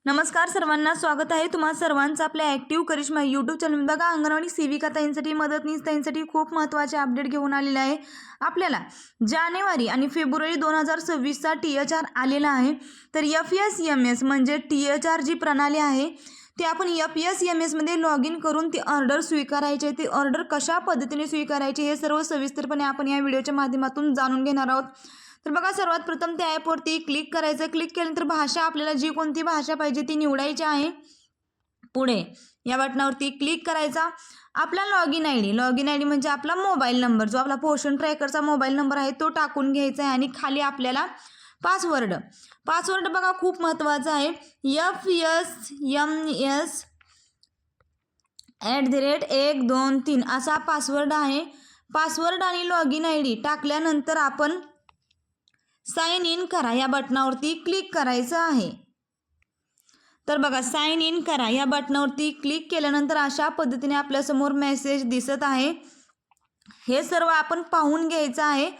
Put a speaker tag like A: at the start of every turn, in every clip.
A: नमस्कार सर्वांना, स्वागत आहे तुम्हा सर्वांचं आपल्या ॲक्टिव्ह करिश्मा यूट्यूब चॅनल. बघा, अंगणवाडी सेविका ताईंसाठी, मदतनीस ताईंसाठी खूप महत्त्वाचे अपडेट घेऊन आलेले आहे. आपल्याला जानेवारी आणि फेब्रुवारी 2026चा THR आलेला आहे. तर FSMS म्हणजे THR जी प्रणाली आहे ती आपण FSMS मध्ये लॉग इन करून ती ऑर्डर स्वीकारायची. ती ऑर्डर कशा पद्धतीने स्वीकारायची हे सर्व सविस्तरपणे आपण या व्हिडिओच्या माध्यमातून जाणून घेणार आहोत. तर बघा, सर्वात प्रथम त्या ॲपवरती क्लिक करायचं. क्लिक केल्यानंतर भाषा आपल्याला जी कोणती भाषा पाहिजे ती निवडायची आहे. पुढे या बटनावरती क्लिक करायचा. आपला लॉग इन आय डी म्हणजे आपला मोबाईल नंबर, जो आपला पोषण ट्रॅकरचा मोबाईल नंबर आहे तो टाकून घ्यायचा आहे. आणि खाली आपल्याला पासवर्ड बघा खूप महत्त्वाचा आहे. FSMS@123 असा पासवर्ड आहे. पासवर्ड आणि लॉग इन ID टाकल्यानंतर आपण साइन इन करा या बटनावरती क्लिक करायचं आहे. तर बघा, साइन इन करा या बटनावरती क्लिक केल्यानंतर अशा पद्धतीने आपल्यासमोर मेसेज दिसत आहे. हे सर्व आपण पाहून घ्यायचं आहे.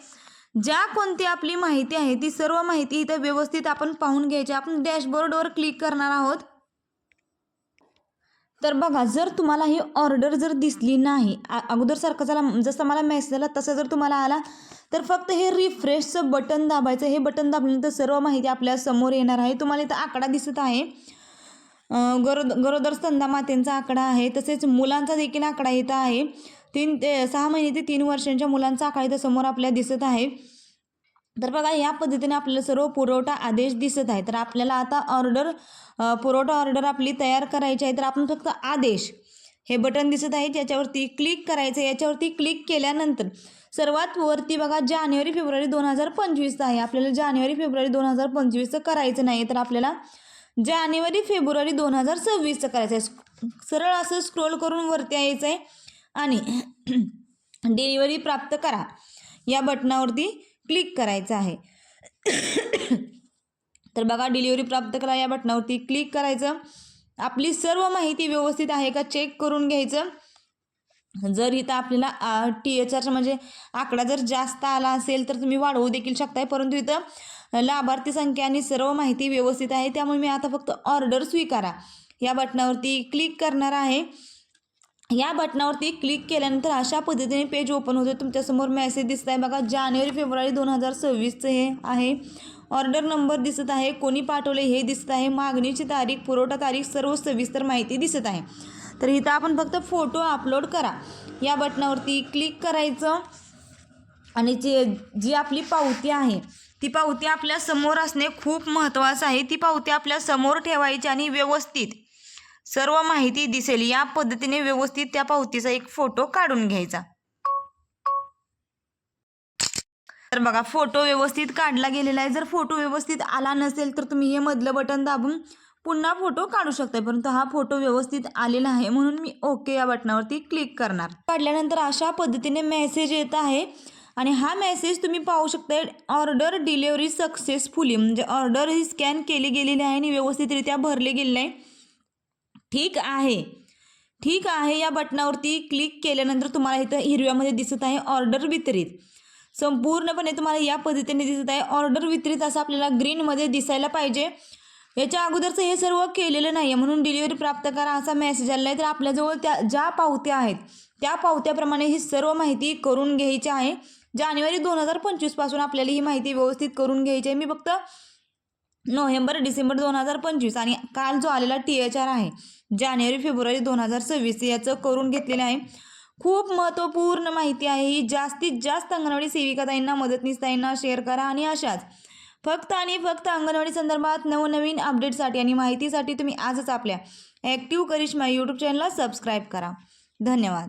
A: ज्या कोणती आपली माहिती आहे ती सर्व माहिती इथं व्यवस्थित आपण पाहून घ्यायची. आपण डॅशबोर्डवर क्लिक करणार आहोत. तर बघा, जर तुम्हाला ही ऑर्डर जर दिसली नाही, अगोदर सारखं झाला जसं मला मेसेज आला तसं जर तुम्हाला आला तर फक्त हे रिफ्रेशचं बटन दाबायचं. हे बटन दाबल्यानंतर सर्व माहिती आपल्या समोर येणार आहे. तुम्हाला इथं आकडा दिसत आहे. गरोदर स्तनदा मातेचा आकडा आहे, तसेच मुलांचा देखील आकडा इथं आहे. 6 महिने ते 3 वर्षांच्या मुलांचा आकडा इथं समोर आपल्याला दिसत आहे. तर बघा, या पद्धतीने आपल्याला सर्व पुरवठा आदेश दिसत आहे. तर आपल्याला आता पुरवठा ऑर्डर आपली तयार करायची आहे. तर आपण फक्त आदेश हे बटन दिसत आहे त्याच्यावरती क्लिक करायचं. याच्यावरती क्लिक केल्यानंतर सर्वात वरती बघा जानेवारी फेब्रुवारी 2025 आहे. आपल्याला जानेवारी फेब्रुवारी 2025 करायचं नाही, तर आपल्याला जानेवारी फेब्रुवारी 2026 करायचं आहे. सरळ असं स्क्रोल करून वरती यायचं आहे आणि डिलिव्हरी प्राप्त करा या बटनावरती क्लिक करायचं आहे. तर बघा, डिलिव्हरी प्राप्त करा या बटनावरती क्लिक करायचं. आपली सर्व माहिती व्यवस्थित आहे का चेक करून घ्यायचं. जर इथं आपल्याला THR म्हणजे आकडा जर जास्त आला असेल तर तुम्ही वाढवू देखील शकताय, परंतु इथं लाभार्थी संख्या आणि सर्व माहिती व्यवस्थित आहे. त्यामुळे मी आता फक्त ऑर्डर स्वीकारा या बटनावरती क्लिक करणार आहे. या बटनावरती क्लिक केल्यानंतर अशा पद्धतीने पेज ओपन होतं. तुमच्यासमोर मेसेज दिसत आहे बघा, जानेवारी फेब्रुवारी 2026 हे आहे. ऑर्डर नंबर दिसत आहे, कोणी पाठवले हे दिसत आहे, मागणीची तारीख, पुरवठा तारीख, सर्व सविस्तर माहिती दिसत आहे. तर इथं आपण फक्त फोटो अपलोड करा या बटनावरती क्लिक करायचं. आणि जी आपली पावती आहे ती पावती आपल्या समोर असणे खूप महत्त्वाचं आहे. ती पावती आपल्या समोर ठेवायची आणि व्यवस्थित सर्व माहिती दिसेल या पद्धतीने व्यवस्थित त्या पावतीचा एक फोटो काढून घ्यायचा. तर बघा, फोटो व्यवस्थित काढला गेलेला आहे. जर फोटो व्यवस्थित आला नसेल तर तुम्ही हे मधलं बटन दाबून पुन्हा फोटो काढू शकता, परंतु हा फोटो व्यवस्थित आलेला आहे म्हणून मी ओके या बटनावरती क्लिक करणार. काढल्यानंतर अशा पद्धतीने मेसेज येत आहे आणि हा मेसेज तुम्ही पाहू शकता, ऑर्डर डिलिव्हरी सक्सेसफुली, म्हणजे ऑर्डर ही स्कॅन केली गेलेली आहे आणि व्यवस्थितरित्या भरले गेले आहे. ठीक आहे या बटनावरती क्लिक केल्यानंतर तुम्हाला इथं हिरव्यामध्ये दिसत आहे ऑर्डर वितरित. संपूर्णपणे तुम्हाला या पद्धतीने दिसत आहे ऑर्डर वितरित, असं आपल्याला ग्रीनमध्ये दिसायला पाहिजे. याच्या अगोदरचं हे सर्व केलेलं नाही आहे म्हणून डिलिव्हरी प्राप्त करा असा मेसेज आला आहे. तर आपल्याजवळ ज्या पावत्या आहेत त्या पावत्याप्रमाणे ही सर्व माहिती करून घ्यायची आहे. जानेवारी 2025 पासून आपल्याला ही माहिती व्यवस्थित करून घ्यायची आहे. मी फक्त नोव्हेंबर डिसेंबर 2025 आणि काल जो आलेला THR आहे जानेवारी फेब्रुवारी 2026 याचं करून घेतलेलं आहे. खूप महत्त्वपूर्ण माहिती आहे ही. जास्तीत जास्त अंगणवाडी सेविका ताईंना, मदतनीस ताईंना शेअर करा आणि अशाच फक्त आणि फक्त अंगणवाडी संदर्भात नवनवीन अपडेटसाठी आणि माहितीसाठी तुम्ही आजच आपल्या ॲक्टिव्ह करिश्मा यूट्यूब चॅनलला सबस्क्राईब करा. धन्यवाद.